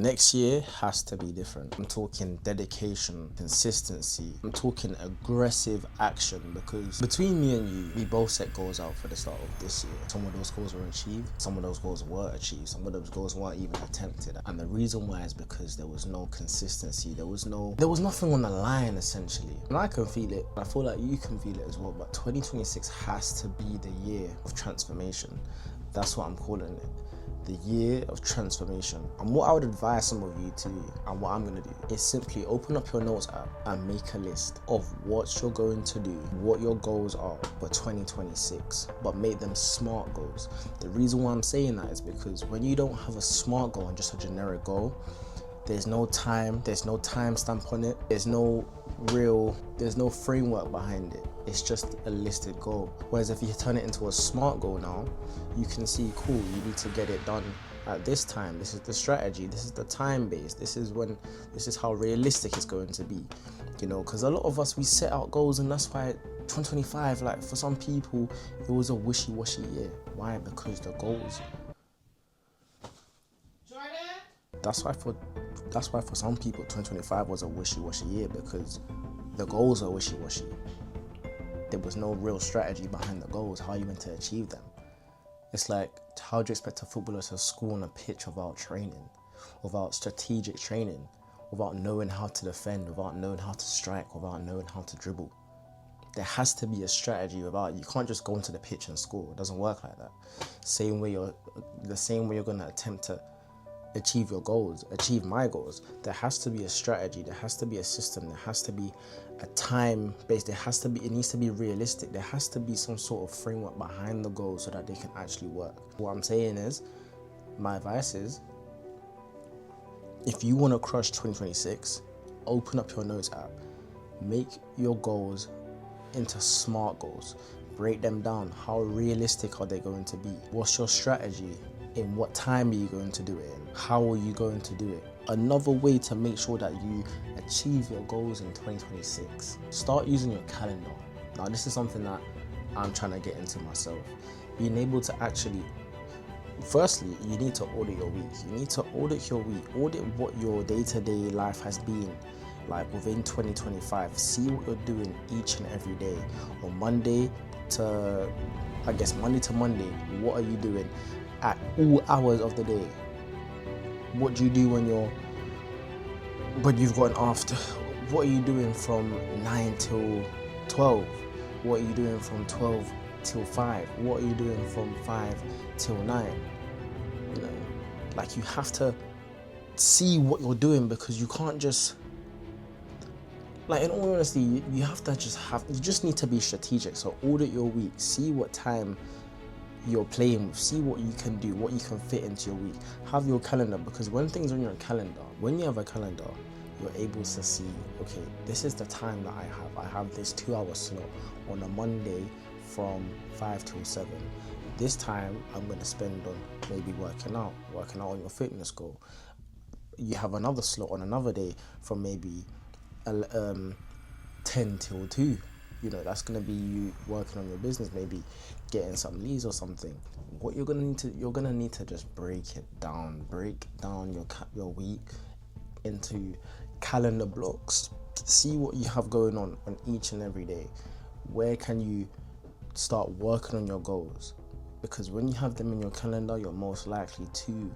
Next year has to be different. I'm talking dedication, consistency. I'm talking aggressive action, because between me and you, we both set goals out for the start of this year. Some of those goals were achieved, some of those goals were achieved, some of those goals weren't even attempted. And the reason why is because there was no consistency. There was nothing on the line, essentially. And I can feel it. I feel like you can feel it as well. But 2026 has to be the year of transformation. That's what I'm calling it. The year of transformation. And what I would advise some of you to do, and what I'm going to do, is simply open up your notes app and make a list of what you're going to do, what your goals are for 2026, but make them SMART goals. The reason why I'm saying that is because when you don't have a SMART goal and just a generic goal, there's no time stamp on it, there's no framework behind it. It's just a listed goal. Whereas if you turn it into a SMART goal now, you can see, cool, you need to get it done at this time. This is the strategy, this is the time base, this is how realistic it's going to be. You know, because a lot of us, we set out goals, and that's why 2025, like for some people, it was a wishy-washy year. Why? Because the goals. That's why for some people 2025 was a wishy-washy year, because the goals are wishy-washy. There was no real strategy behind the goals. How are you meant to achieve them? It's like, how do you expect a footballer to score on a pitch without training, without strategic training, without knowing how to defend, without knowing how to strike, without knowing how to dribble? There has to be a strategy. You can't just go into the pitch and score. It doesn't work like that. The same way you're going to attempt to achieve your goals, achieve my goals, there has to be a strategy, there has to be a system, there has to be a time base, it needs to be realistic, there has to be some sort of framework behind the goals so that they can actually work. What I'm saying is, my advice is, if you want to crush 2026, open up your notes app, make your goals into SMART goals, break them down. How realistic are they going to be? What's your strategy? In what time are you going to do it in? How are you going to do it? Another way to make sure that you achieve your goals in 2026, start using your calendar. Now, this is something that I'm trying to get into myself. Being able to actually, firstly, you need to audit your week. You need to audit your week, audit what your day-to-day life has been like within 2025. See what you're doing each and every day. On Monday to Monday, what are you doing at all hours of the day? What do you do when you've got an after? What are you doing from 9 till 12? What are you doing from 12 till 5? What are you doing from 5 till 9? You know, like, you have to see what you're doing, because you can't just, like, in all honesty, you just need to be strategic. So audit your week, see what time you're playing with, see what you can do, what you can fit into your week. Have your calendar, because when things are on your calendar, when you have a calendar, you're able to see, okay, this is the time that I have this 2-hour slot on a Monday from 5 till 7. This time I'm going to spend on maybe working out on your fitness goal. You have another slot on another day from maybe 10 till 2. You know, that's going to be you working on your business, maybe getting some leads or something. What you're going to need to just break down your week into calendar blocks. See what you have going on each and every day. Where can you start working on your goals? Because when you have them in your calendar, you're most likely to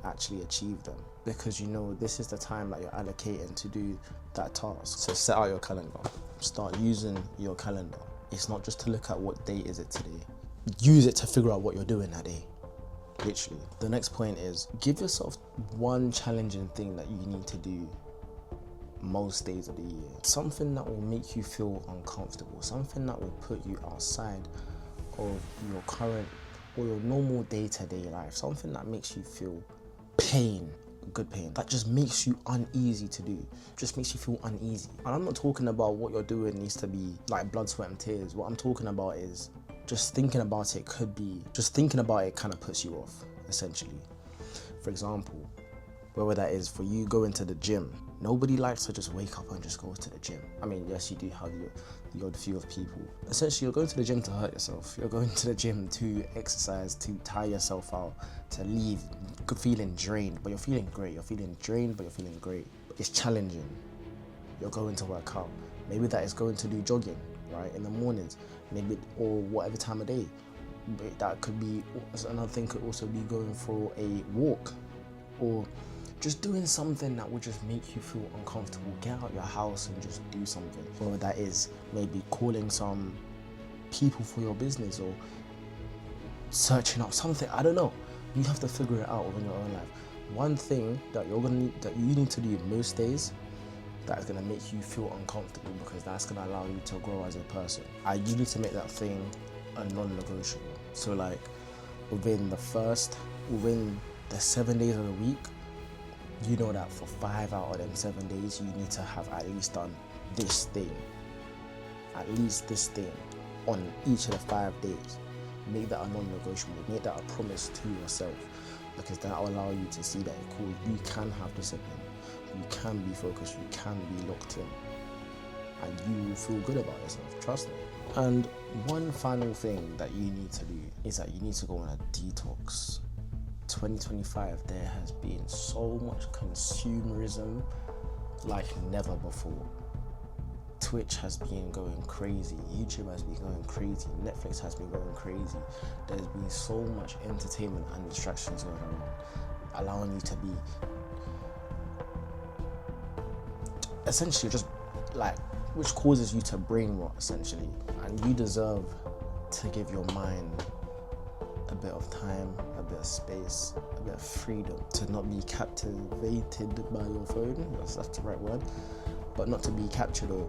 actually achieve them, because you know this is the time that you're allocating to do that task. So set out your calendar, start using your calendar. It's not just to look at what day is it today, use it to figure out what you're doing that day, literally. The next point is, give yourself one challenging thing that you need to do most days of the year. Something that will make you feel uncomfortable, something that will put you outside of your current or your normal day-to-day life, something that makes you feel pain, good pain, that just makes you uneasy to do, just makes you feel uneasy. And I'm not talking about what you're doing needs to be like blood, sweat and tears. What I'm talking about is just thinking about it kind of puts you off, essentially. For example, whether that is for you going to the gym. Nobody likes to just wake up and just go to the gym. I mean, yes, you do have the odd few of people. Essentially, you're going to the gym to hurt yourself. You're going to the gym to exercise, to tire yourself out, to leave feeling drained, but you're feeling great. You're feeling drained, but you're feeling great. It's challenging. You're going to work out. Maybe that is going to do jogging, right, in the mornings. Maybe, or whatever time of day. That could be, another thing could also be going for a walk, or just doing something that would just make you feel uncomfortable. Get out your house and just do something. Whether that is maybe calling some people for your business or searching up something, I don't know. You have to figure it out within your own life. One thing that that you need to do most days that is gonna make you feel uncomfortable, because that's gonna allow you to grow as a person. You need to make that thing a non-negotiable. So like within the 7 days of the week, you know that for 5 out of them 7 days, you need to have at least done this thing. At least this thing on each of the 5 days. Make that a non-negotiable. Make that a promise to yourself, because that will allow you to see that cool, you can have discipline, you can be focused, you can be locked in, and you will feel good about yourself, trust me. And one final thing that you need to do is that you need to go on a detox. 2025, there has been so much consumerism like never before. Twitch has been going crazy, YouTube has been going crazy, Netflix has been going crazy. There's been so much entertainment and distractions going on, allowing you to be essentially just like, which causes you to brain rot essentially. And you deserve to give your mind a bit of time, a bit of space, a bit of freedom, to not be captivated by your phone, that's the right word, but not to be captured or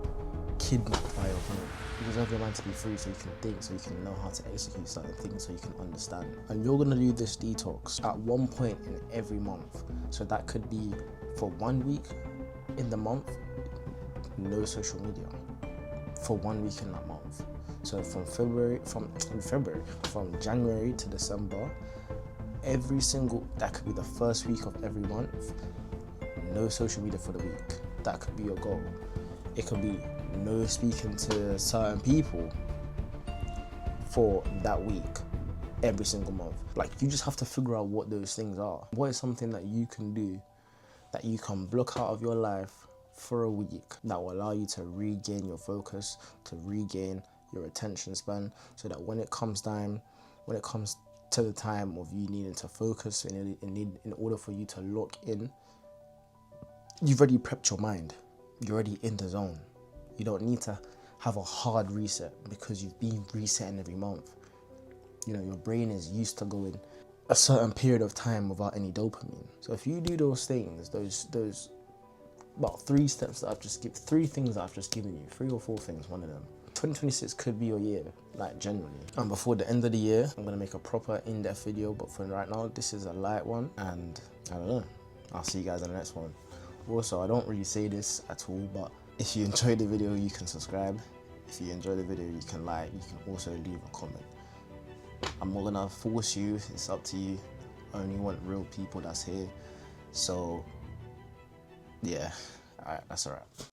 kidnapped by your phone. You deserve your mind to be free, so you can think, so you can know how to execute certain things, so you can understand. And you're gonna do this detox at one point in every month. So that could be for 1 week in the month, no social media. For 1 week in that month. So from January to December, that could be the first week of every month, no social media for the week. That could be your goal. It could be no speaking to certain people for that week, every single month. Like, you just have to figure out what those things are. What is something that you can do, that you can block out of your life for a week, that will allow you to regain your focus, to regain your attention span, so that when it comes to the time of you needing to focus, in order for you to lock in, you've already prepped your mind. You're already in the zone. You don't need to have a hard reset, because you've been resetting every month. You know, your brain is used to going a certain period of time without any dopamine. So if you do those things, those about 3 steps that three things that I've just given you, 3 or 4 things, one of them. 2026 could be your year, like generally. And before the end of the year, I'm gonna make a proper in-depth video, but for right now, this is a light one, and I don't know. I'll see you guys in the next one. Also, I don't really say this at all, but if you enjoyed the video, you can subscribe. If you enjoyed the video, you can like, you can also leave a comment. I'm not gonna force you, it's up to you. I only want real people that's here. So, yeah, alright, that's alright.